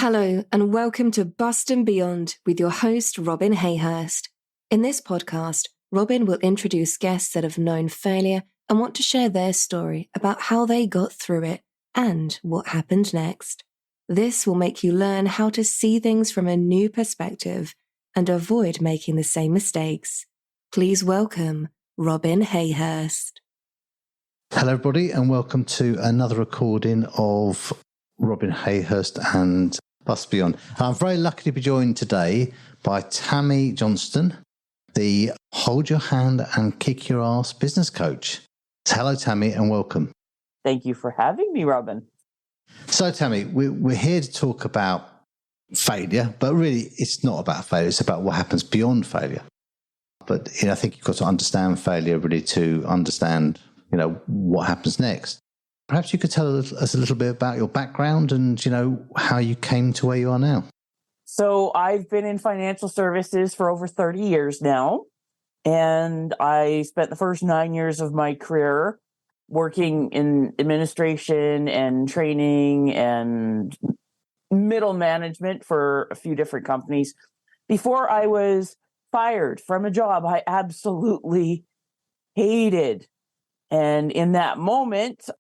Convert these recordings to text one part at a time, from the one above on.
Hello, and welcome to Bust and Beyond with your host, Robin Hayhurst. In this podcast, Robin will introduce guests that have known failure and want to share their story about how they got through it and what happened next. This will make you learn how to see things from a new perspective and avoid making the same mistakes. Please welcome Robin Hayhurst. Hello, everybody, and welcome to another recording of Robin Hayhurst and Bust Beyond. I'm very lucky to be joined today by Tammy Johnston, the Hold Your Hand and Kick Your Arse business coach. So hello, Tammy, and welcome. Thank you for having me, Robin. So, Tammy, we're here to talk about failure, but really it's not about failure. It's about what happens beyond failure. But I think you've got to understand failure really to understand, what happens next. Perhaps you could tell us a little bit about your background and, how you came to where you are now. So I've been in financial services for over 30 years now, and I spent the first 9 years of my career working in administration and training and middle management for a few different companies before I was fired from a job I absolutely hated. And in that moment,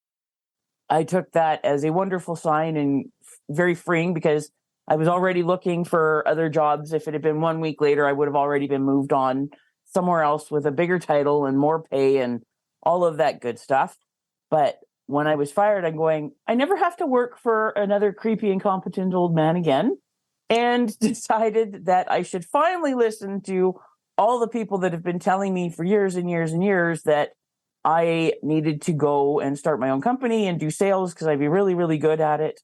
I took that as a wonderful sign and very freeing because I was already looking for other jobs. If it had been 1 week later, I would have already been moved on somewhere else with a bigger title and more pay and all of that good stuff. But when I was fired, I'm going, I never have to work for another creepy, incompetent old man again, and decided that I should finally listen to all the people that have been telling me for years and years and years that I needed to go and start my own company and do sales because I'd be really, really good at it.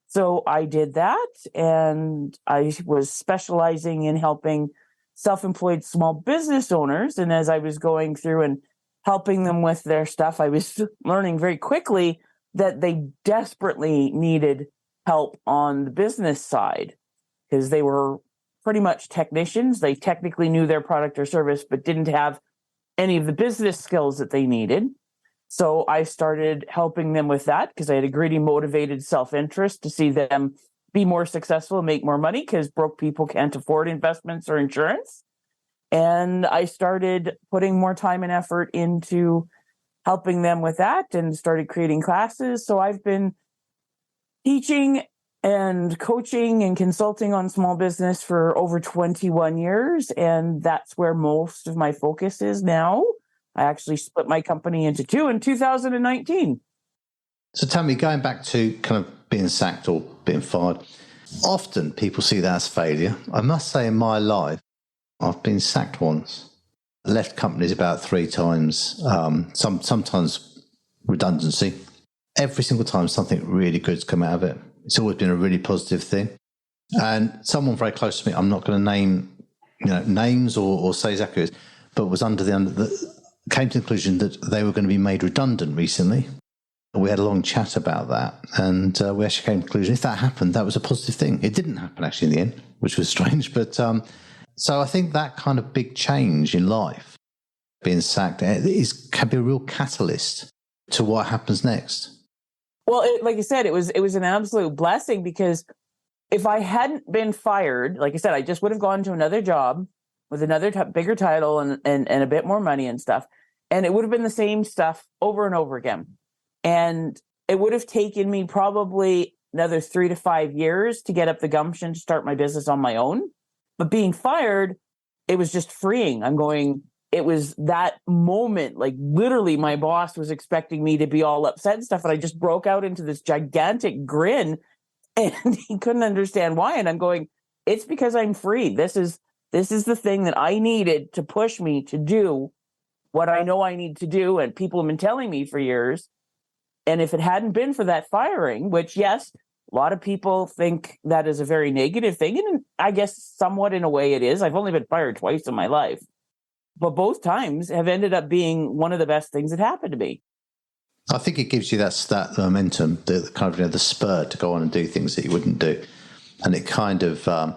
So I did that, and I was specializing in helping self-employed small business owners. And as I was going through and helping them with their stuff, I was learning very quickly that they desperately needed help on the business side because they were pretty much technicians. They technically knew their product or service, but didn't have any of the business skills that they needed. So I started helping them with that because I had a greedy, motivated self-interest to see them be more successful and make more money because broke people can't afford investments or insurance. And I started putting more time and effort into helping them with that and started creating classes. So I've been teaching and coaching and consulting on small business for over 21 years. And that's where most of my focus is now. I actually split my company into two in 2019. So tell me, going back to kind of being sacked or being fired, often people see that as failure. I must say in my life, I've been sacked once. I left companies about 3 times, sometimes redundancy. Every single time something really good's come out of it. It's always been a really positive thing. And someone very close to me, I'm not going to name names or say exactly this, but was came to the conclusion that they were going to be made redundant recently. We had a long chat about that, and we actually came to the conclusion if that happened, that was a positive thing. It didn't happen actually in the end, which was strange. But so I think that kind of big change in life, being sacked, can be a real catalyst to what happens next. Well, like I said, it was an absolute blessing because if I hadn't been fired, like I said, I just would have gone to another job with another bigger title and a bit more money and stuff. And it would have been the same stuff over and over again. And it would have taken me probably another 3 to 5 years to get up the gumption to start my business on my own. But being fired, it was just freeing. It was that moment, like literally my boss was expecting me to be all upset and stuff. And I just broke out into this gigantic grin and he couldn't understand why. And I'm going, it's because I'm free. This is the thing that I needed to push me to do what I know I need to do. And people have been telling me for years. And if it hadn't been for that firing, which yes, a lot of people think that is a very negative thing. And I guess somewhat in a way it is. I've only been fired twice in my life. But both times have ended up being one of the best things that happened to me. I think it gives you that momentum, the kind of the spur to go on and do things that you wouldn't do. And it kind of, I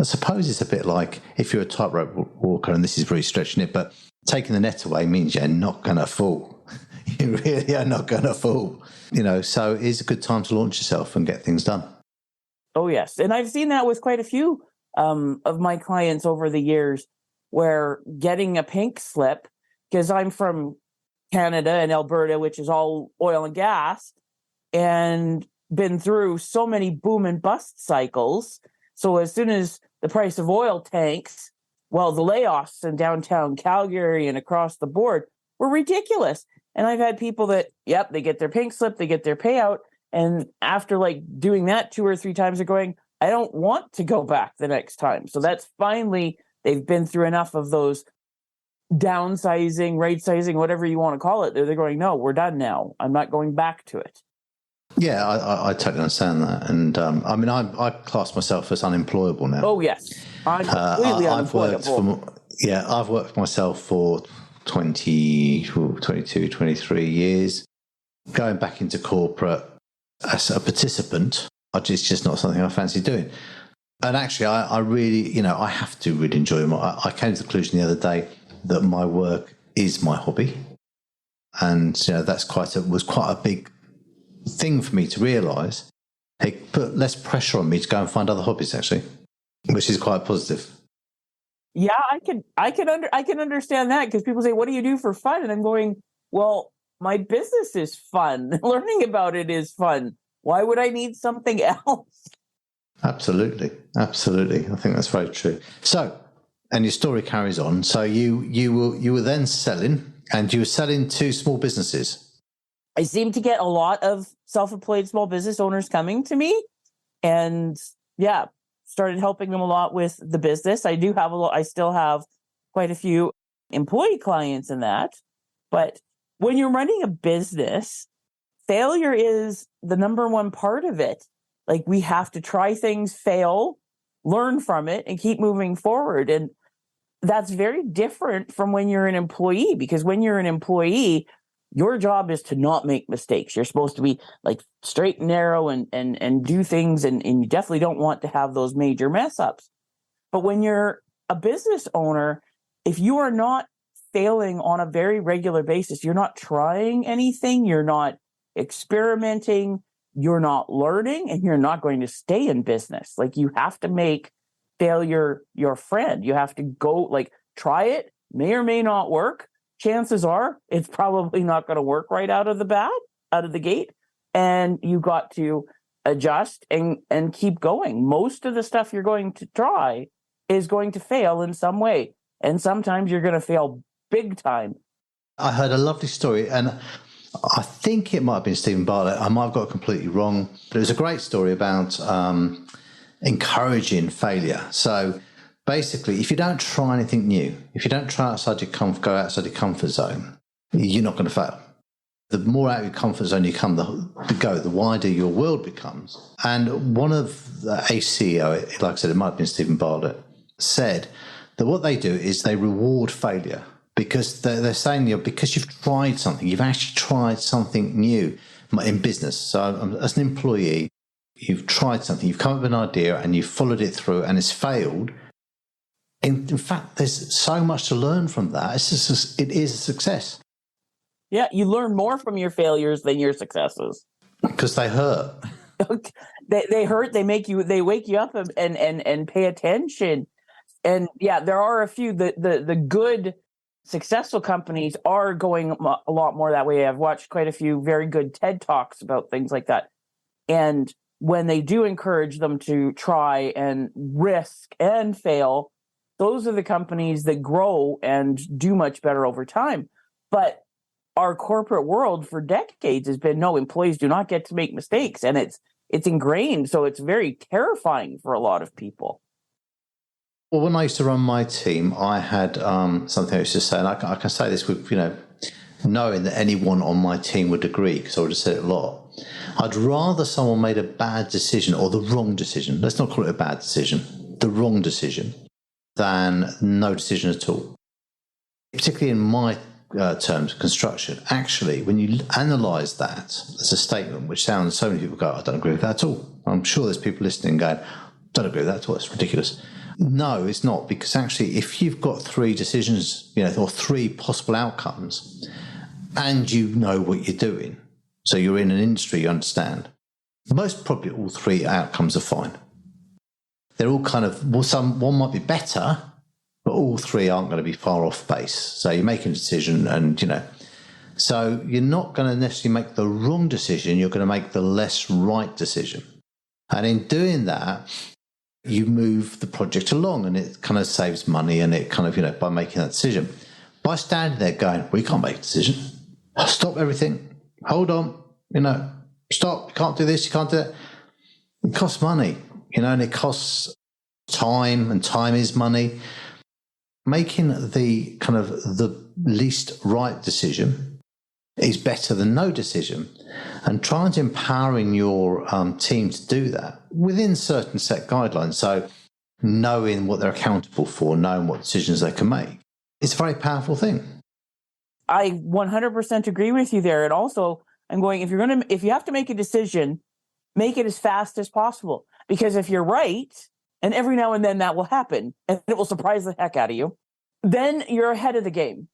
suppose it's a bit like if you're a tightrope walker, and this is really stretching it, but taking the net away means you're not going to fall. You really are not going to fall. So it is a good time to launch yourself and get things done. Oh, yes. And I've seen that with quite a few of my clients over the years, where getting a pink slip, because I'm from Canada and Alberta, which is all oil and gas, and been through so many boom and bust cycles. So as soon as the price of oil tanks, well, the layoffs in downtown Calgary and across the board were ridiculous. And I've had people that, yep, they get their pink slip, they get their payout. And after like doing that 2 or 3 times, they're going, I don't want to go back the next time. So that's finally, they've been through enough of those downsizing, right sizing, whatever you want to call it. They're going, no, we're done now. I'm not going back to it. Yeah, I totally understand that. And I mean, I class myself as unemployable now. Oh, yes. I'm completely unemployable. I've worked for myself for 22, 23 years. Going back into corporate as a participant, it's just not something I fancy doing. And actually, I really, I have to really enjoy I came to the conclusion the other day that my work is my hobby. And, that's was quite a big thing for me to realise. It put less pressure on me to go and find other hobbies, actually, which is quite positive. Yeah, I can understand that, because people say, what do you do for fun? And I'm going, well, my business is fun. Learning about it is fun. Why would I need something else? Absolutely. I think that's very true. So, and your story carries on. So you were then selling, and you were selling to small businesses. I seem to get a lot of self-employed small business owners coming to me, and started helping them a lot with the business. I still have quite a few employee clients in that. But when you're running a business, failure is the number one part of it. Like, we have to try things, fail, learn from it, and keep moving forward. And that's very different from when you're an employee, because when you're an employee, your job is to not make mistakes. You're supposed to be like straight and narrow and do things, and you definitely don't want to have those major mess ups. But when you're a business owner, if you are not failing on a very regular basis, you're not trying anything, you're not experimenting, you're not learning, and you're not going to stay in business. Like, you have to make failure your friend. You have to go, try it, may or may not work. Chances are it's probably not going to work right out of the gate. And you got to adjust and keep going. Most of the stuff you're going to try is going to fail in some way. And sometimes you're going to fail big time. I heard a lovely story, and I think it might have been Stephen Bartlett. I might have got it completely wrong, but it was a great story about encouraging failure. So basically, if you don't try anything new, if you don't try go outside your comfort zone, you're not going to fail. The more out of your comfort zone you come, the wider your world becomes. And one of the CEO, like I said, it might have been Stephen Bartlett, said that what they do is they reward failure, because they're saying, because you've tried something, you've actually tried something new in business. So as an employee, you've tried something, you've come up with an idea and you've followed it through and it's failed. In fact, there's so much to learn from that. It is a success. Yeah, you learn more from your failures than your successes. Because they hurt. They hurt. They wake you up and pay attention. And yeah, there are a few. The good, successful companies are going a lot more that way. I've watched quite a few very good TED Talks about things like that. And when they do encourage them to try and risk and fail, those are the companies that grow and do much better over time. But our corporate world for decades has been, no, employees do not get to make mistakes. And it's ingrained. So it's very terrifying for a lot of people. Well, when I used to run my team, I had something I used to say, and I can say this with, knowing that anyone on my team would agree, because I would have said it a lot. I'd rather someone made a bad decision, or the wrong decision, let's not call it a bad decision, the wrong decision, than no decision at all. Particularly in my terms of construction, actually, when you analyse that as a statement, which sounds, so many people go, I don't agree with that at all. I'm sure there's people listening going, don't agree with that at all, it's ridiculous. No, it's not, because actually, if you've got 3 decisions, or 3 possible outcomes, and you know what you're doing, so you're in an industry, you understand, most probably all 3 outcomes are fine. they're all kind of, one might be better, but all three aren't going to be far off base. So you're making a decision and, so you're not going to necessarily make the wrong decision. You're going to make the less right decision. And in doing that, you move the project along and it kind of saves money and it kind of, by making that decision. By standing there going, we can't make a decision. Stop everything. Hold on. Stop. You can't do this. You can't do that. It costs money, and it costs time, and time is money. Making the kind of the least right decision is better than no decision. And trying to empowering your team to do that within certain set guidelines. So knowing what they're accountable for, knowing what decisions they can make, it's a very powerful thing. I 100% agree with you there. And also, I'm going, if you have to make a decision, make it as fast as possible. Because if you're right, and every now and then that will happen, and it will surprise the heck out of you, then you're ahead of the game.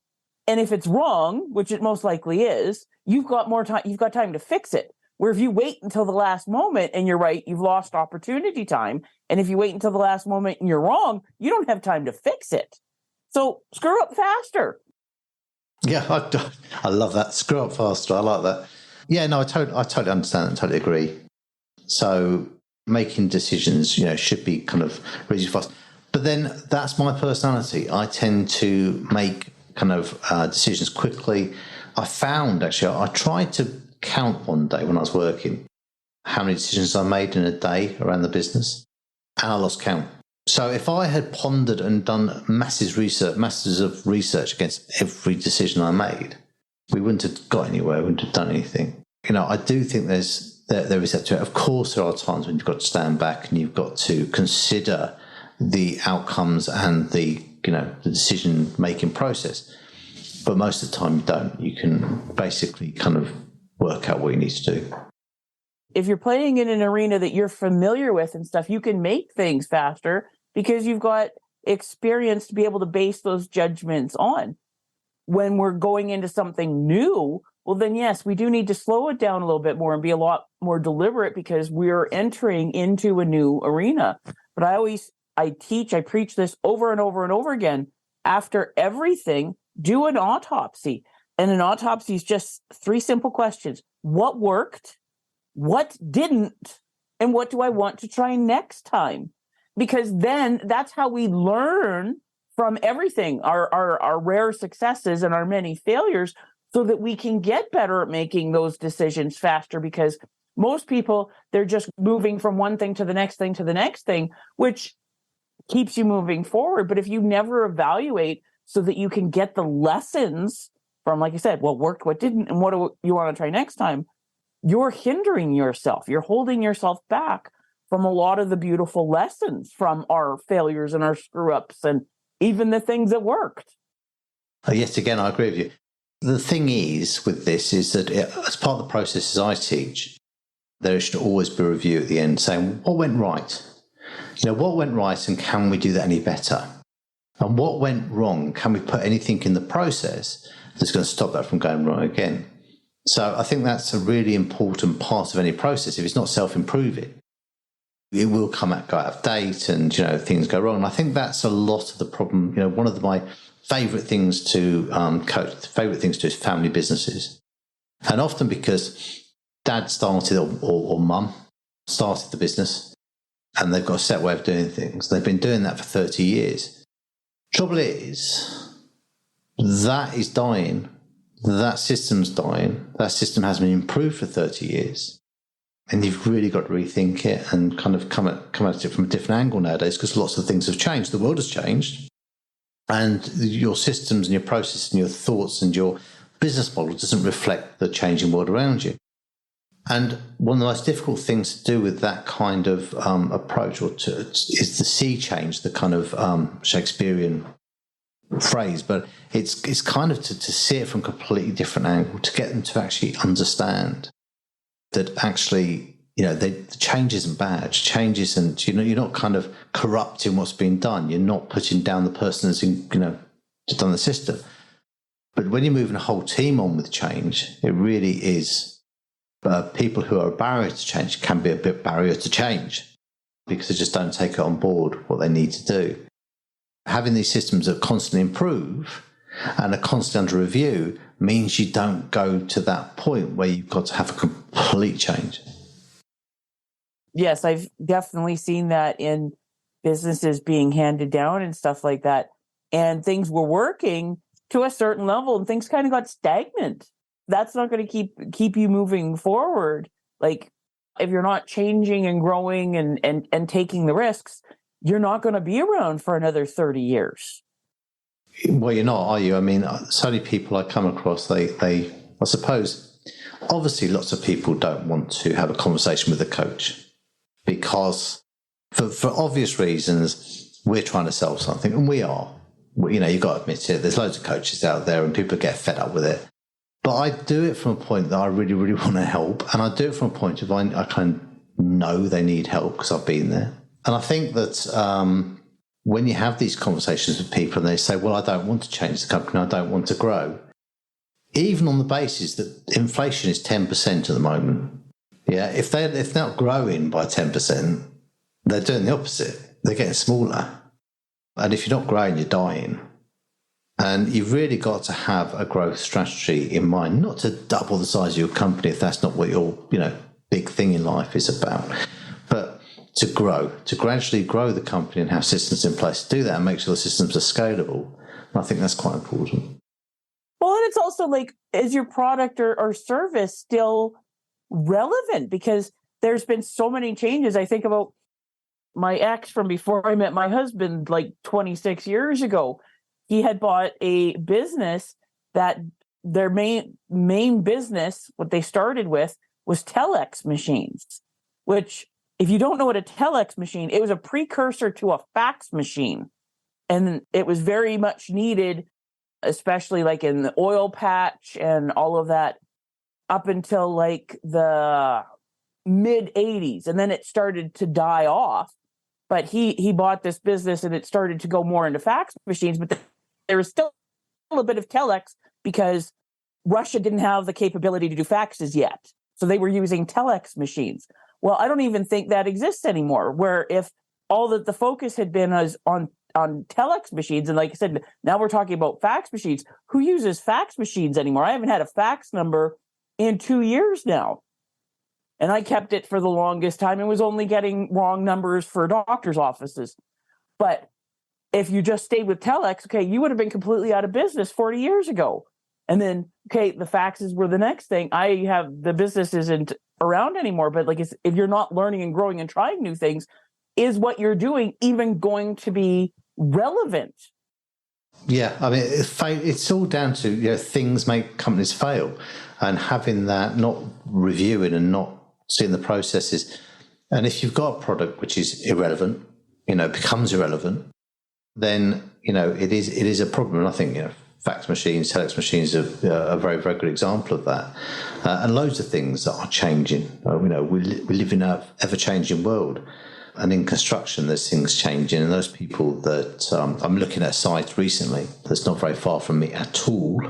And if it's wrong, which it most likely is, you've got more time. You've got time to fix it. Where if you wait until the last moment and you're right, you've lost opportunity time. And if you wait until the last moment and you're wrong, you don't have time to fix it. So screw up faster. Yeah, I love that. Screw up faster. I like that. Yeah, no, I totally understand and totally agree. So making decisions, should be kind of really fast. But then that's my personality. I tend to make kind of decisions quickly. I found, actually, I tried to count one day when I was working how many decisions I made in a day around the business, and I lost count. So if I had pondered and done masses of research against every decision I made, we wouldn't have got anywhere, we wouldn't have done anything. I do think there is that to it. Of course, there are times when you've got to stand back and you've got to consider the outcomes and the decision-making process. But most of the time you don't. You can basically kind of work out what you need to do. If you're playing in an arena that you're familiar with and stuff, you can make things faster because you've got experience to be able to base those judgments on. When we're going into something new, well, then yes, we do need to slow it down a little bit more and be a lot more deliberate because we're entering into a new arena. But I preach this over and over and over again. After everything, do an autopsy. And an autopsy is just 3 simple questions. What worked? What didn't? And what do I want to try next time? Because then that's how we learn from everything, our rare successes and our many failures, so that we can get better at making those decisions faster. Because most people, they're just moving from one thing to the next thing to the next thing, which keeps you moving forward. But if you never evaluate so that you can get the lessons from, like I said, what worked, what didn't, and what do you want to try next time, you're hindering yourself. You're holding yourself back from a lot of the beautiful lessons from our failures and our screw-ups and even the things that worked. Yes, again, I agree with you. The thing is with this is that as part of the processes I teach, there should always be a review at the end saying, what went right? What went right and can we do that any better? And what went wrong? Can we put anything in the process that's going to stop that from going wrong again? So I think that's a really important part of any process. If it's not self-improving, it will go out of date and, things go wrong. And I think that's a lot of the problem. One of my favourite things to coach, is family businesses. And often because dad started or mum started the business and they've got a set way of doing things. They've been doing that for 30 years. Trouble is, that is dying. That system's dying. That system hasn't been improved for 30 years. And you've really got to rethink it and kind of come at it from a different angle nowadays because lots of things have changed. The world has changed. And your systems and your process and your thoughts and your business model doesn't reflect the changing world around you. And one of the most difficult things to do with that kind of approach is the sea change, the kind of Shakespearean phrase, but it's kind of to see it from a completely different angle, to get them to actually understand that actually, the change isn't bad. Change isn't, you're not kind of corrupting what's being done. You're not putting down the person that's, done the system. But when you're moving a whole team on with change, it really is people who are a barrier to change can be a bit barrier to change. because they just don't take it on board what they need to do. Having these systems that constantly improve and are constantly under review means you don't go to that point where you've got to have a complete change. Yes, I've definitely seen that in businesses being handed down and stuff like that. And things were working to a certain level and things kind of got stagnant. That's not going to keep you moving forward. Like, if you're not changing and growing and taking the risks, you're not going to be around for another 30 years. Well, you're not, are you? I mean, so many people I come across, they I suppose, obviously lots of people don't want to have a conversation with a coach because for obvious reasons, we're trying to sell something, and we are. You know, you've got to admit it. There's loads of coaches out there and people get fed up with it. But I do it from a point that I really, really want to help. And I do it from a point of I kind of know they need help because I've been there. And I think that when you have these conversations with people and they say, well, I don't want to change the company, I don't want to grow, even on the basis that inflation is 10% at the moment. Yeah, if they're not growing by 10%, they're doing the opposite. They're getting smaller. And if you're not growing, you're dying. And you've really got to have a growth strategy in mind, not to double the size of your company if that's not what your big thing in life is about, but to grow, to gradually grow the company and have systems in place to do that and make sure the systems are scalable. And I think that's quite important. Well, and it's also like, is your product or service still relevant? Because there's been so many changes. I think about my ex from before I met my husband, like 26 years ago. He had bought a business that their main business, what they started with, was telex machines, which, if you don't know what a telex machine, it was a precursor to a fax machine. And it was very much needed, especially like in the oil patch and all of that, up until like the mid 80s. And then it started to die off. But he bought this business and it started to go more into fax machines. But there was still a bit of telex because Russia didn't have the capability to do faxes yet. So they were using telex machines. Well, I don't even think that exists anymore, where if all that the focus had been on telex machines, and like I said, now we're talking about fax machines. Who uses fax machines anymore? I haven't had a fax number in 2 years now. And I kept it for the longest time and was only getting wrong numbers for doctor's offices. But if you just stayed with telex, okay, you would have been completely out of business 40 years ago. And then, okay, the faxes were the next thing. The business isn't around anymore, but like, if you're not learning and growing and trying new things, is what you're doing even going to be relevant? Yeah, I mean, it's all down to, things make companies fail, and having that, not reviewing and not seeing the processes. And if you've got a product which is irrelevant, becomes irrelevant, then, it is a problem. And I think, fax machines, telex machines are a very, very good example of that. And loads of things that are changing. We live in an ever-changing world. And in construction, there's things changing. And those people that I'm looking at a site recently that's not very far from me at all,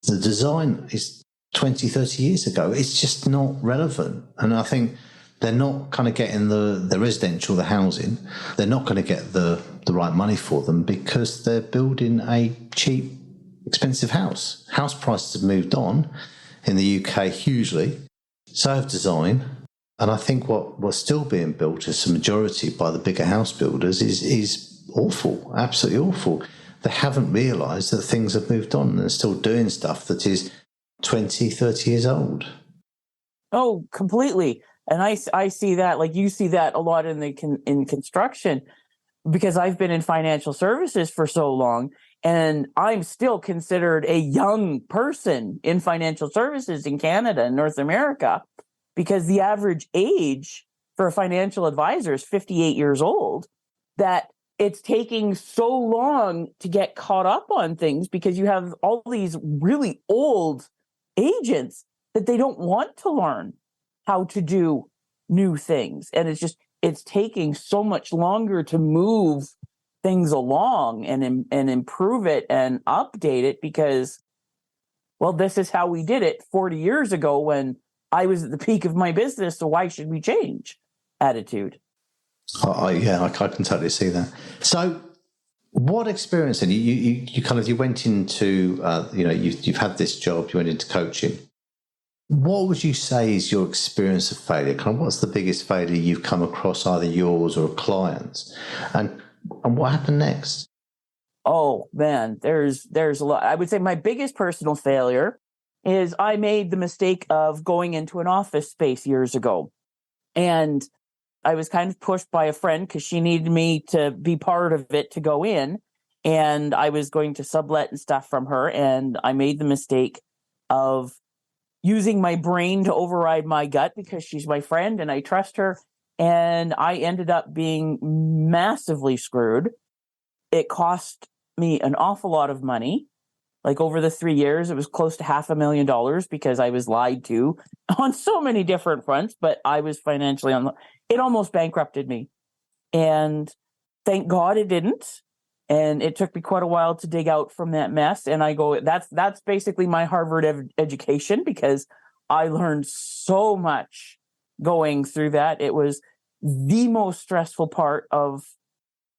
the design is 20, 30 years ago. It's just not relevant. And I think they're not kind of getting the residential, the housing. They're not going to get the right money for them because they're building a cheap, expensive house. House prices have moved on in the UK hugely. So have design. And I think what's still being built as a majority by the bigger house builders is awful, absolutely awful. They haven't realised that things have moved on and they're still doing stuff that is 20, 30 years old. Oh, completely. And I see that, like you see that a lot in construction, because I've been in financial services for so long, and I'm still considered a young person in financial services in Canada and North America, because the average age for a financial advisor is 58 years old, that it's taking so long to get caught up on things because you have all these really old agents that they don't want to learn how to do new things. And it's taking so much longer to move things along and improve it and update it because, well, this is how we did it 40 years ago when I was at the peak of my business. So why should we change attitude? I can totally see that. So, what experience? And you went into you've had this job. You went into coaching. What would you say is your experience of failure? Kind of, what's the biggest failure you've come across, either yours or a client's, and what happened next? Oh man, there's a lot. I would say my biggest personal failure is I made the mistake of going into an office space years ago. And I was kind of pushed by a friend because she needed me to be part of it to go in. And I was going to sublet and stuff from her. And I made the mistake of using my brain to override my gut because she's my friend and I trust her. And I ended up being massively screwed. It cost me an awful lot of money. Like over the 3 years, it was close to $500,000 because I was lied to on so many different fronts, but I was financially it almost bankrupted me. And thank God it didn't. And it took me quite a while to dig out from that mess. And I go, that's basically my Harvard education, because I learned so much going through that. It was the most stressful part of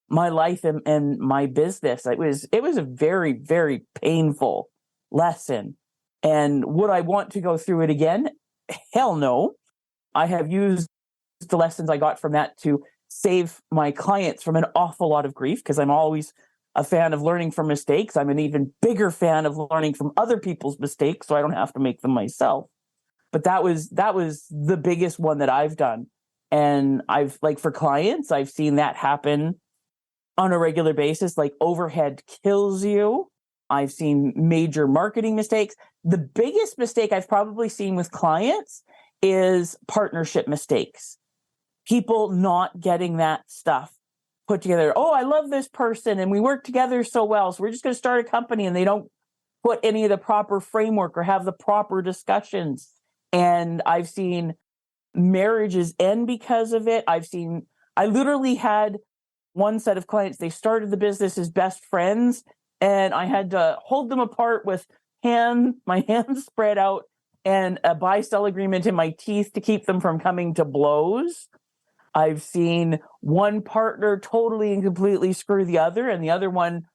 my life and my business. It was a very, very painful lesson. And would I want to go through it again? Hell no. I have used the lessons I got from that to save my clients from an awful lot of grief, because I'm always a fan of learning from mistakes. I'm an even bigger fan of learning from other people's mistakes so I don't have to make them myself. But that was the biggest one that I've done. And I've, like, for clients, I've seen that happen on a regular basis. Like, overhead kills you. I've seen major marketing mistakes. The biggest mistake I've probably seen with clients is partnership mistakes. People not getting that stuff put together. Oh, I love this person and we work together so well, so we're just going to start a company, and they don't put any of the proper framework or have the proper discussions. And I've seen marriages end because of it. I literally had one set of clients, they started the business as best friends, and I had to hold them apart with my hands spread out and a buy-sell agreement in my teeth to keep them from coming to blows. I've seen one partner totally and completely screw the other, and the other one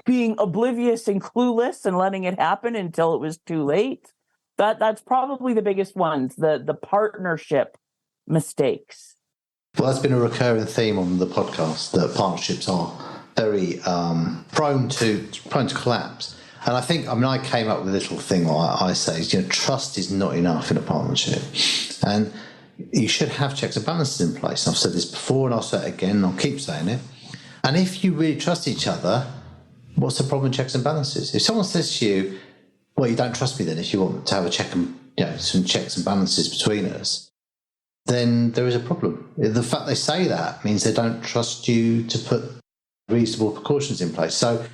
being oblivious and clueless and letting it happen until it was too late. That's probably the biggest ones, the partnership mistakes. Well, that's been a recurring theme on the podcast, that partnerships are very prone to collapse. And I came up with a little thing I say, trust is not enough in a partnership. And you should have checks and balances in place. I've said this before and I'll say it again and I'll keep saying it. And if you really trust each other, what's the problem with checks and balances? If someone says to you, well, you don't trust me then, if you want to have a check and some checks and balances between us, then there is a problem. The fact they say that means they don't trust you to put reasonable precautions in place. So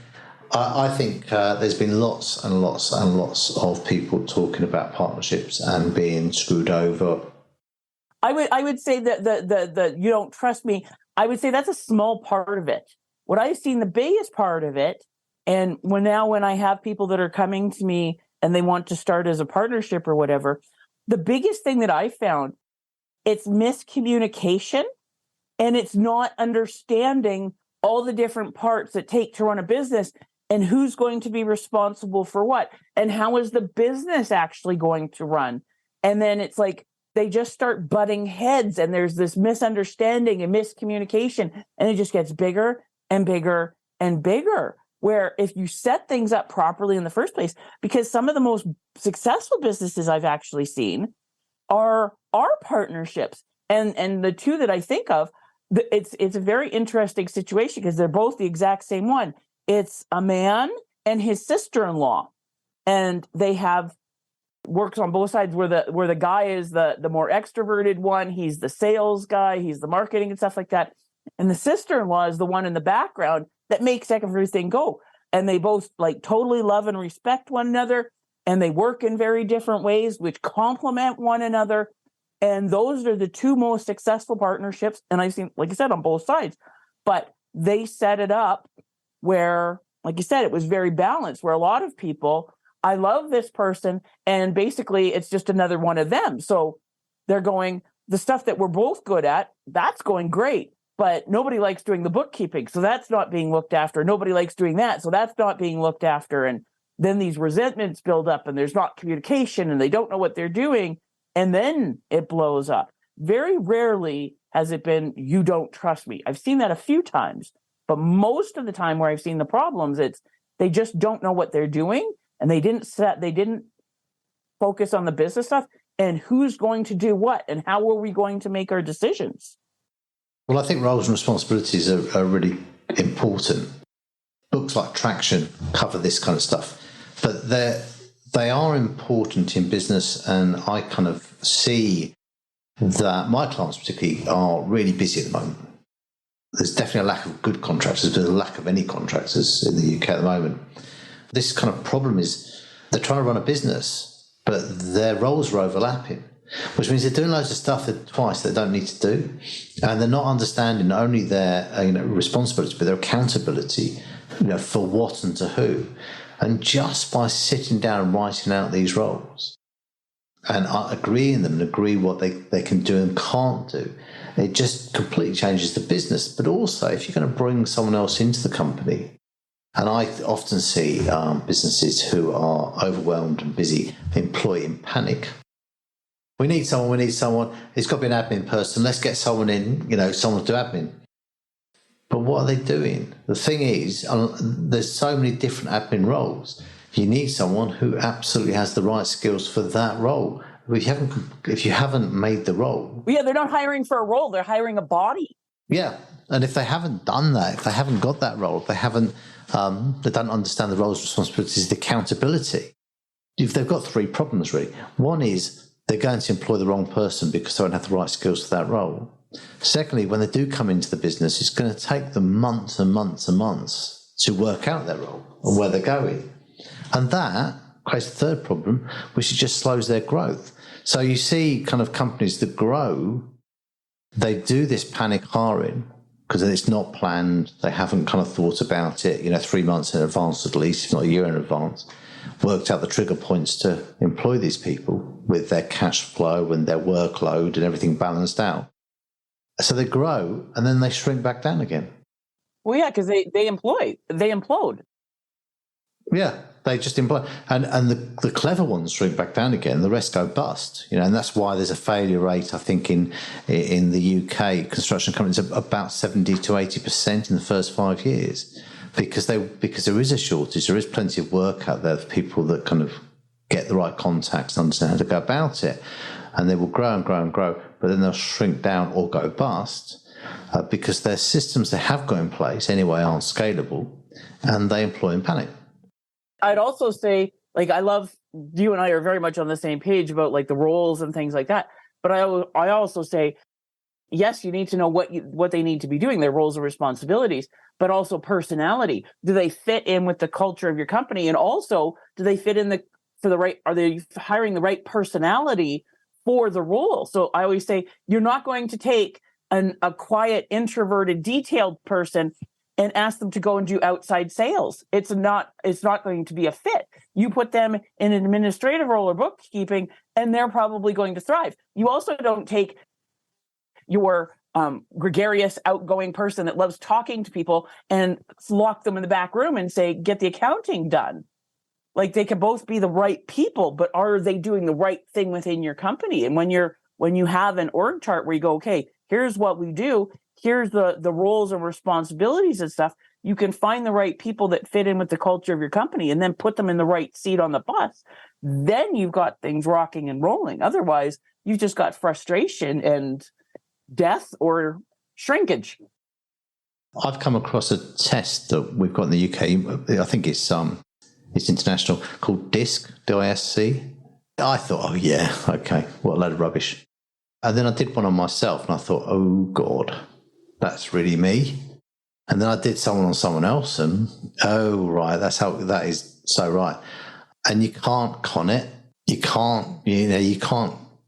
I think there's been lots and lots and lots of people talking about partnerships and being screwed over. I would say that the you don't trust me, I would say that's a small part of it. What I've seen, the biggest part of it, and when I have people that are coming to me and they want to start as a partnership or whatever, the biggest thing that I found, it's miscommunication, and it's not understanding all the different parts that take to run a business and who's going to be responsible for what and how is the business actually going to run. And then it's like they just start butting heads, and there's this misunderstanding and miscommunication, and it just gets bigger and bigger and bigger. Where if you set things up properly in the first place, because some of the most successful businesses I've actually seen are partnerships. And the two that I think of, it's a very interesting situation because they're both the exact same one. It's a man and his sister-in-law, and they have works on both sides, where the guy is the more extroverted one. He's the sales guy, he's the marketing and stuff like that. And the sister-in-law is the one in the background that makes everything go. And they both like totally love and respect one another, and they work in very different ways, which complement one another. And those are the two most successful partnerships. And I've seen, like I said, on both sides, but they set it up where, like you said, it was very balanced, where a lot of people, I love this person, and basically it's just another one of them. So they're going, the stuff that we're both good at, that's going great. But nobody likes doing the bookkeeping, so that's not being looked after. Nobody likes doing that, so that's not being looked after. And then these resentments build up, and there's not communication, and they don't know what they're doing, and then it blows up. Very rarely has it been, you don't trust me. I've seen that a few times, but most of the time where I've seen the problems, it's they just don't know what they're doing, and they didn't focus on the business stuff and who's going to do what and how are we going to make our decisions. Well, I think roles and responsibilities are really important. Books like Traction cover this kind of stuff, but they are important in business, and I kind of see that my clients particularly are really busy at the moment. There's definitely a lack of good contractors, but a lack of any contractors in the UK at the moment. This kind of problem is they're trying to run a business, but their roles are overlapping, which means they're doing loads of stuff twice they don't need to do, and they're not understanding not only their responsibility but their accountability, for what and to who. And just by sitting down and writing out these roles and agreeing them and agree what they can do and can't do, it just completely changes the business. But also, if you're going to bring someone else into the company, and I often see businesses who are overwhelmed and busy employ in panic. We need someone. It's got to be an admin person. Let's get someone in, someone to do admin. But what are they doing? The thing is, there's so many different admin roles. You need someone who absolutely has the right skills for that role. If you haven't made the role... Yeah, they're not hiring for a role. They're hiring a body. Yeah, and if they haven't done that, if they haven't got that role, if they haven't... they don't understand the roles, responsibilities, the accountability. If they've got three problems, really. One is they're going to employ the wrong person because they don't have the right skills for that role. Secondly, when they do come into the business, it's going to take them months and months and months to work out their role and where they're going. And that creates a third problem, which just slows their growth. So you see kind of companies that grow, they do this panic hiring because it's not planned. They haven't kind of thought about it, 3 months in advance at least, if not a year in advance, worked out the trigger points to employ these people with their cash flow and their workload and everything balanced out. So they grow and then they shrink back down again. Well, yeah, because they implode. Yeah, they just implode. And the clever ones shrink back down again. The rest go bust. And that's why there's a failure rate, I think, in the UK construction companies of about 70 to 80% in the first 5 years, because there is a shortage. There is plenty of work out there for people that kind of get the right contacts and understand how to go about it. And they will grow and grow and grow, but then they'll shrink down or go bust because their systems they have got in place anyway aren't scalable, and they employ in panic. I'd also say, I love, you and I are very much on the same page about the roles and things like that. But I also say, yes, you need to know what they need to be doing, their roles and responsibilities, but also personality. Do they fit in with the culture of your company? And also, do they fit in are they hiring the right personality for the role? So I always say, you're not going to take a quiet, introverted, detailed person and ask them to go and do outside sales. It's not going to be a fit. You put them in an administrative role or bookkeeping, and they're probably going to thrive. You also don't take your gregarious, outgoing person that loves talking to people and lock them in the back room and say, get the accounting done. They can both be the right people, but are they doing the right thing within your company? And when you have an org chart where you go, okay, here's what we do, here's the roles and responsibilities and stuff, you can find the right people that fit in with the culture of your company and then put them in the right seat on the bus. Then you've got things rocking and rolling. Otherwise, you've just got frustration and death or shrinkage. I've come across a test that we've got in the UK. I think it's international, called DISC, D-I-S-C. I thought, oh yeah, okay, what a load of rubbish. And then I did one on myself and I thought, oh God, that's really me. And then I did someone on someone else and, oh right, that is so right. And you can't con it. You can't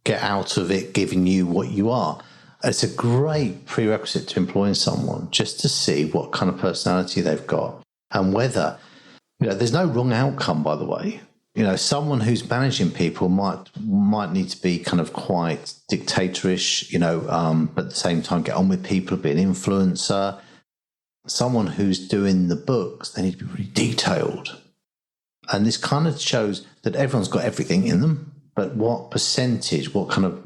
get out of it giving you what you are. It's a great prerequisite to employing someone, just to see what kind of personality they've got and whether, there's no wrong outcome, by the way. Someone who's managing people might need to be kind of quite dictatorish, but at the same time get on with people, be an influencer. Someone who's doing the books, they need to be really detailed. And this kind of shows that everyone's got everything in them, but what percentage, what kind of,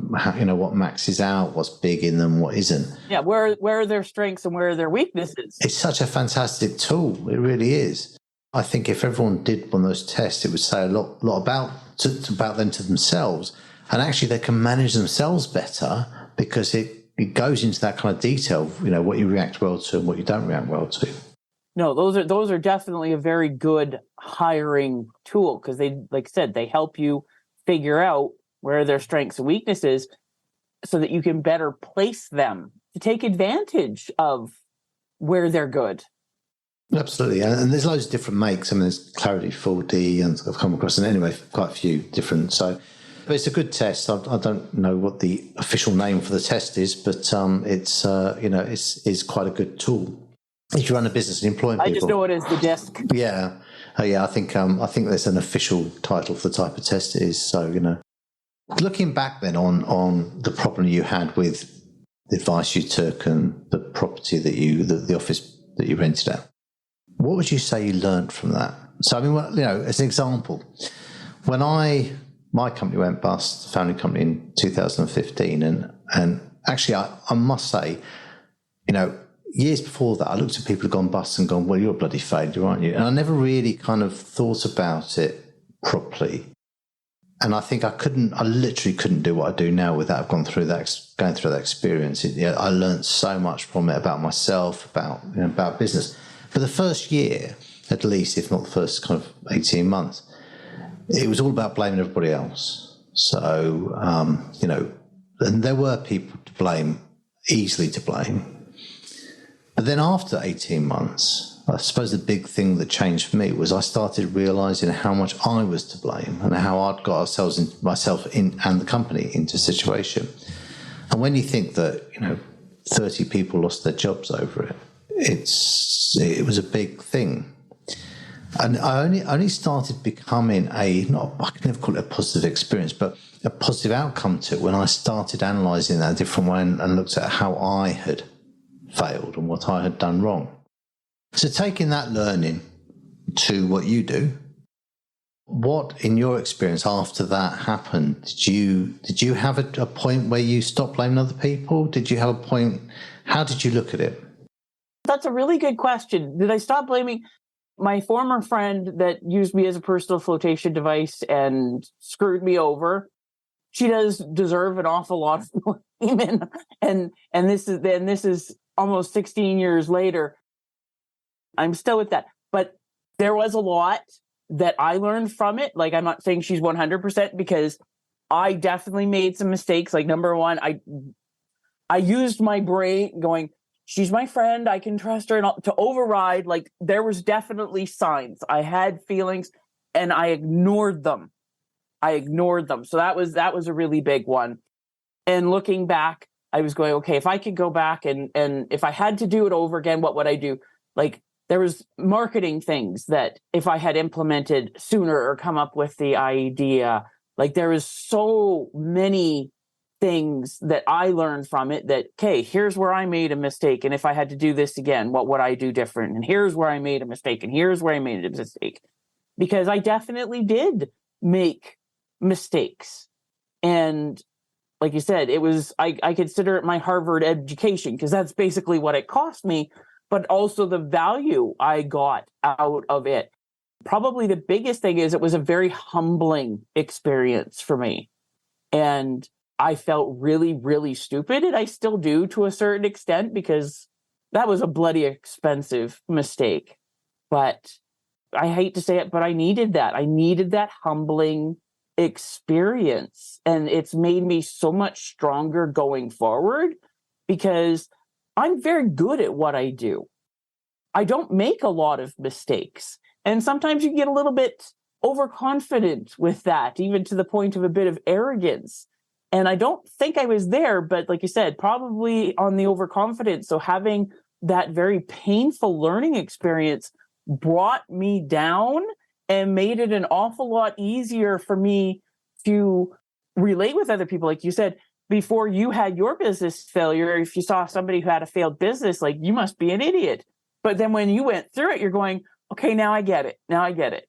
what maxes out, what's big in them, what isn't. Yeah, where are their strengths and where are their weaknesses? It's such a fantastic tool. It really is. I think if everyone did one of those tests, it would say a lot about them to themselves. And actually they can manage themselves better because it goes into that kind of detail, what you react well to and what you don't react well to. No, those are definitely a very good hiring tool because they, like I said, they help you figure out where are their strengths and weaknesses so that you can better place them to take advantage of where they're good. Absolutely. And there's loads of different makes. I mean, there's Clarity 4D and I've come across, and anyway, quite a few different. But it's a good test. I don't know what the official name for the test is, but it's quite a good tool. If you run a business and employing people. I just know it as the DISC. Yeah. I think there's an official title for the type of test it is. So, looking back then on the problem you had with the advice you took and the property the office that you rented out, what would you say you learned from that? So, I mean, as an example, when my company went bust, founding company in 2015, and actually I must say, years before that, I looked at people who'd gone bust and gone, well, you're a bloody failure, aren't you? And I never really kind of thought about it properly. And I think I literally couldn't do what I do now without going through that experience. I learned so much from it about myself, about business. For the first year, at least, if not the first kind of 18 months, it was all about blaming everybody else. So, and there were people to blame, easily to blame. But then after 18 months, I suppose the big thing that changed for me was I started realising how much I was to blame and how I'd got myself and the company into a situation. And when you think that, 30 people lost their jobs over it, it was a big thing. And I only started becoming I can never call it a positive experience, but a positive outcome to it when I started analysing that a different way and looked at how I had failed and what I had done wrong. So taking that learning to what you do, what in your experience after that happened? Did you have a point where you stopped blaming other people? Did you have a point? How did you look at it? That's a really good question. Did I stop blaming my former friend that used me as a personal flotation device and screwed me over? She does deserve an awful lot of blame, and this is almost 16 years later. I'm still with that, but there was a lot that I learned from it. Like, I'm not saying she's 100% because I definitely made some mistakes. Like, number one, I used my brain going, she's my friend, I can trust her, and to override. Like, there was definitely signs. I had feelings and I ignored them. So that was a really big one. And looking back, I was going, okay, if I could go back and if I had to do it over again, what would I do? Like, there was marketing things that if I had implemented sooner or come up with the idea, like there was so many things that I learned from it that, okay, here's where I made a mistake. And if I had to do this again, what would I do different? And here's where I made a mistake. And here's where I made a mistake. Because I definitely did make mistakes. And like you said, it was, I consider it my Harvard education because that's basically what it cost me, but also the value I got out of it. Probably the biggest thing is it was a very humbling experience for me. And I felt really, really stupid. And I still do to a certain extent because that was a bloody expensive mistake. But I hate to say it, but I needed that. I needed that humbling experience. And it's made me so much stronger going forward because I'm very good at what I do. I don't make a lot of mistakes. And sometimes you get a little bit overconfident with that, even to the point of a bit of arrogance. And I don't think I was there, but like you said, probably on the overconfidence. So having that very painful learning experience brought me down and made it an awful lot easier for me to relate with other people. Like you said, before you had your business failure, if you saw somebody who had a failed business, like, you must be an idiot. But then when you went through it, you're going, okay, now I get it. Now I get it.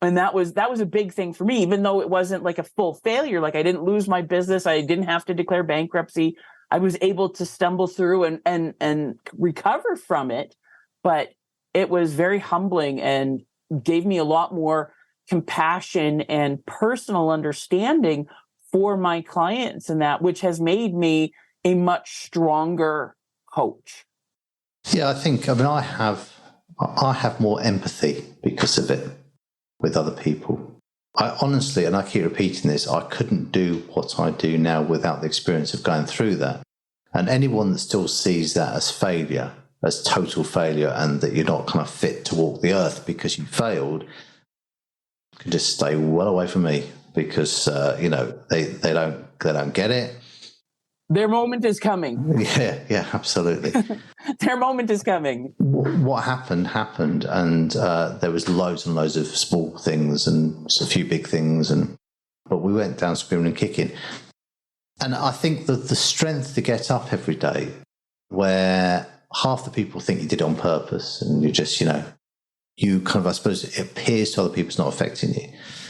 And that was a big thing for me, even though it wasn't like a full failure. Like, I didn't lose my business. I didn't have to declare bankruptcy. I was able to stumble through and recover from it. But it was very humbling and gave me a lot more compassion and personal understanding for my clients, and that, which has made me a much stronger coach. Yeah, I have more empathy because of it with other people. I honestly, and I keep repeating this, I couldn't do what I do now without the experience of going through that. And anyone that still sees that as failure, as total failure, and that you're not kind of fit to walk the earth because you failed, can just stay well away from me, because they don't get it. Their moment is coming. Yeah, absolutely. Their moment is coming. What happened, and there was loads and loads of small things and a few big things, but we went down screaming and kicking. And I think that the strength to get up every day, where half the people think you did it on purpose, and you just, you kind of, I suppose, it appears to other people it's not affecting you.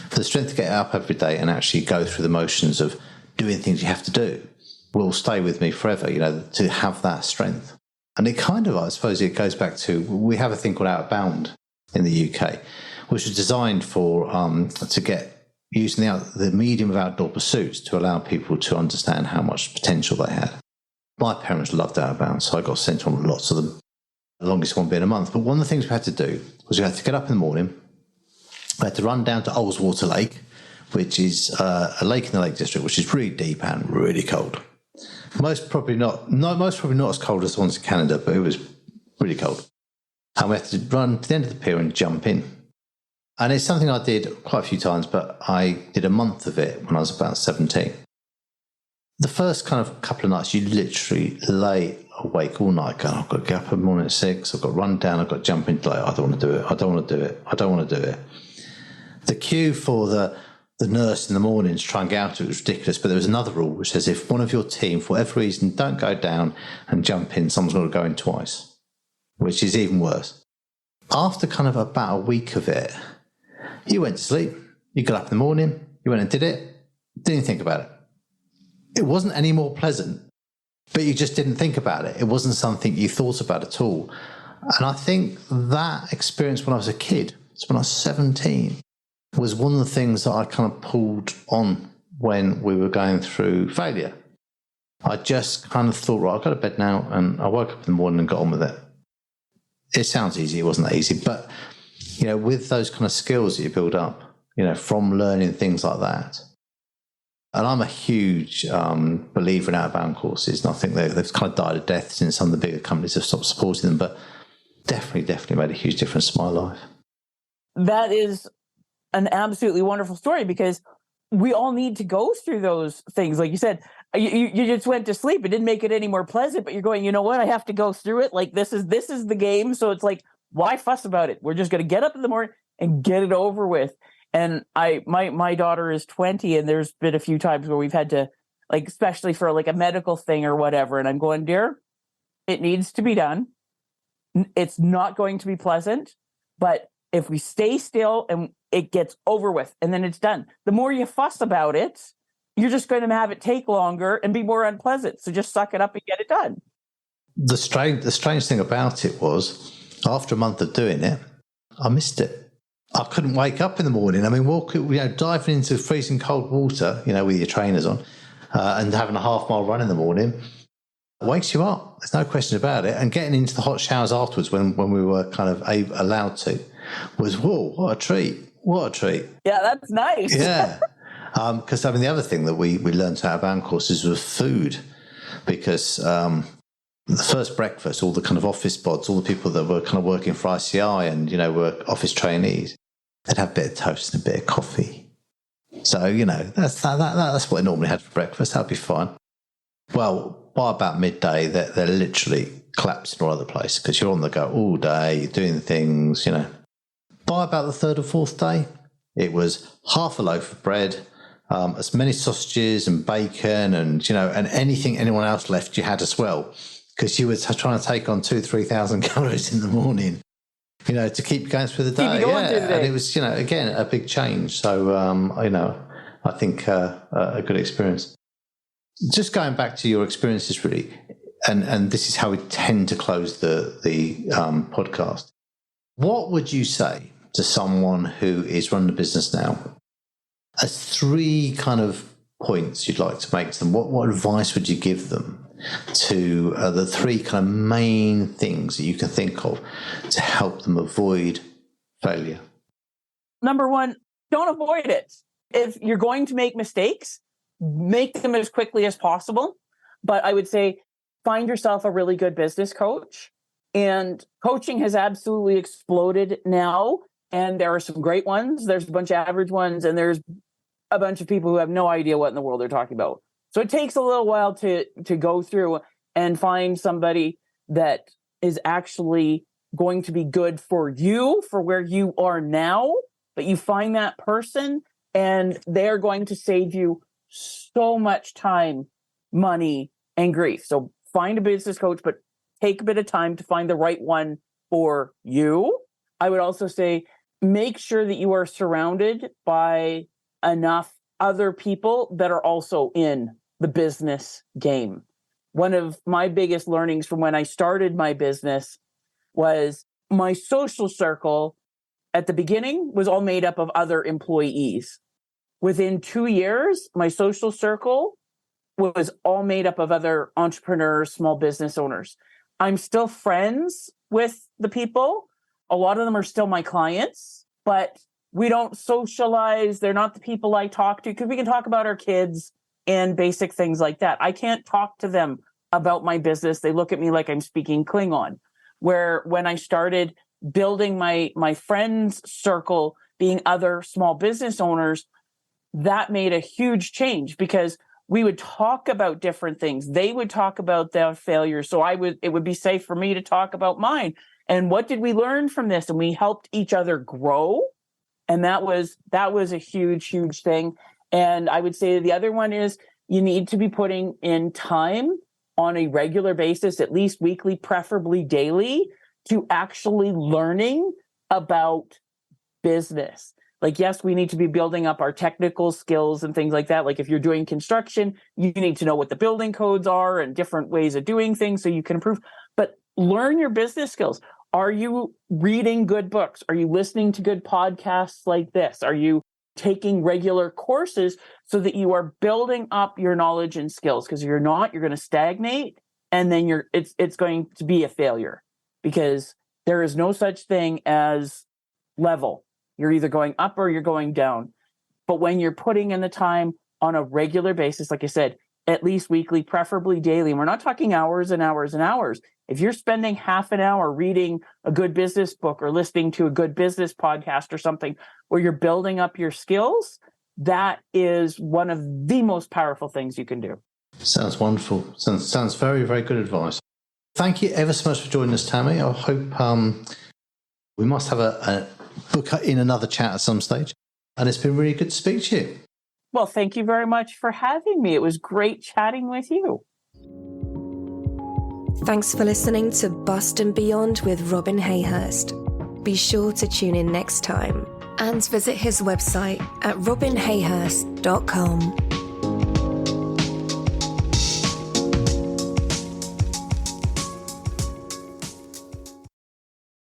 For the strength to get up every day and actually go through the motions of doing things you have to do will stay with me forever, to have that strength. And it kind of, I suppose, it goes back to, we have a thing called Out of Bound in the UK, which was designed for to get using the medium of outdoor pursuits to allow people to understand how much potential they had. My parents loved Out of Bound, so I got sent on lots of them, the longest one being a month. But one of the things we had to do was we had to get up in the morning, we had to run down to Ullswater Lake, which is a lake in the Lake District, which is really deep and really cold. Most probably not as cold as the ones in Canada, but it was really cold. And we had to run to the end of the pier and jump in. And it's something I did quite a few times, but I did a month of it when I was about 17. The first kind of couple of nights, you literally lay awake all night going, I've got to get up in the morning at 6, I've got to run down, I've got to jump into lake, I don't want to do it, I don't want to do it, I don't want to do it. The queue for the nurse in the morning to try and get out of it was ridiculous, but there was another rule which says if one of your team, for whatever reason, don't go down and jump in, someone's got to go in twice, which is even worse. After kind of about a week of it, you went to sleep, you got up in the morning, you went and did it, didn't think about it. It wasn't any more pleasant, but you just didn't think about it. It wasn't something you thought about at all. And I think that experience when I was a kid, so when I was 17, was one of the things that I kind of pulled on when we were going through failure. I just kind of thought, right, I'll go to bed now, and I woke up in the morning and got on with it. It sounds easy, it wasn't that easy, but with those kind of skills that you build up, from learning things like that. And I'm a huge believer in out-of-bound courses, and I think they've kind of died a death since some of the bigger companies have stopped supporting them, but definitely made a huge difference to my life. That is an absolutely wonderful story, because we all need to go through those things. Like you said, you just went to sleep. It didn't make it any more pleasant, but you're going, you know what? I have to go through it. Like, this is the game. So it's like, why fuss about it? We're just going to get up in the morning and get it over with. And my daughter is 20, and there's been a few times where we've had to, like, especially for like a medical thing or whatever. And I'm going, dear, it needs to be done. It's not going to be pleasant, but if we stay still and it gets over with and then it's done, the more you fuss about it, you're just going to have it take longer and be more unpleasant. So just suck it up and get it done. The strange thing about it was, after a month of doing it, I missed it. I couldn't wake up in the morning. I mean, diving into freezing cold water, with your trainers on, and having a half-mile run in the morning wakes you up. There's no question about it. And getting into the hot showers afterwards, when we were kind of allowed to, was, whoa, what a treat. What a treat. Yeah, that's nice. Yeah. Because, the other thing that we learned out of bound courses was food, because the first breakfast, all the kind of office bods, all the people that were kind of working for ICI and, were office trainees, they'd have a bit of toast and a bit of coffee. So, that's what they normally had for breakfast. That'd be fine. Well, by about midday, they're literally collapsing all over the place, because you're on the go all day, you're doing things, By about the third or fourth day, it was half a loaf of bread, as many sausages and bacon and, and anything anyone else left you had as well, because you were trying to take on 2,000-3,000 calories in the morning, to keep going through the day. And it was, again, a big change. So, I think a good experience. Just going back to your experiences, really, and this is how we tend to close the podcast. What would you say to someone who is running a business now as 3 kind of points you'd like to make to them? What advice would you give them to the 3 kind of main things that you can think of to help them avoid failure? Number 1, don't avoid it. If you're going to make mistakes, make them as quickly as possible. But I would say find yourself a really good business coach. And coaching has absolutely exploded now. And there are some great ones. There's a bunch of average ones. And there's a bunch of people who have no idea what in the world they're talking about. So it takes a little while to go through and find somebody that is actually going to be good for you, for where you are now. But you find that person and they're going to save you so much time, money, and grief. So find a business coach, but take a bit of time to find the right one for you. I would also say make sure that you are surrounded by enough other people that are also in the business game. One of my biggest learnings from when I started my business was my social circle at the beginning was all made up of other employees. Within 2 years, my social circle was all made up of other entrepreneurs, small business owners. I'm still friends with the people. A lot of them are still my clients, but we don't socialize. They're not the people I talk to because we can talk about our kids and basic things like that. I can't talk to them about my business. They look at me like I'm speaking Klingon. Where when I started building my friends circle, being other small business owners, that made a huge change because we would talk about different things. They would talk about their failures. So it would be safe for me to talk about mine. And what did we learn from this? And we helped each other grow. And that was a huge, huge thing. And I would say the other one is you need to be putting in time on a regular basis, at least weekly, preferably daily, to actually learning about business. Like, yes, we need to be building up our technical skills and things like that. Like if you're doing construction, you need to know what the building codes are and different ways of doing things so you can improve. But learn your business skills. Are you reading good books? Are you listening to good podcasts like this? Are you taking regular courses so that you are building up your knowledge and skills? Because if you're not, you're going to stagnate and then it's going to be a failure because there is no such thing as level. You're either going up or you're going down. But when you're putting in the time on a regular basis, like I said, at least weekly, preferably daily, and we're not talking hours and hours and hours. If you're spending half an hour reading a good business book or listening to a good business podcast or something where you're building up your skills, that is one of the most powerful things you can do. Sounds wonderful. Sounds very, very good advice. Thank you ever so much for joining us, Tammy. I hope we must have a book in another chat at some stage. And it's been really good to speak to you. Well, thank you very much for having me. It was great chatting with you. Thanks for listening to Bust and Beyond with Robin Hayhurst. Be sure to tune in next time and visit his website at robinhayhurst.com.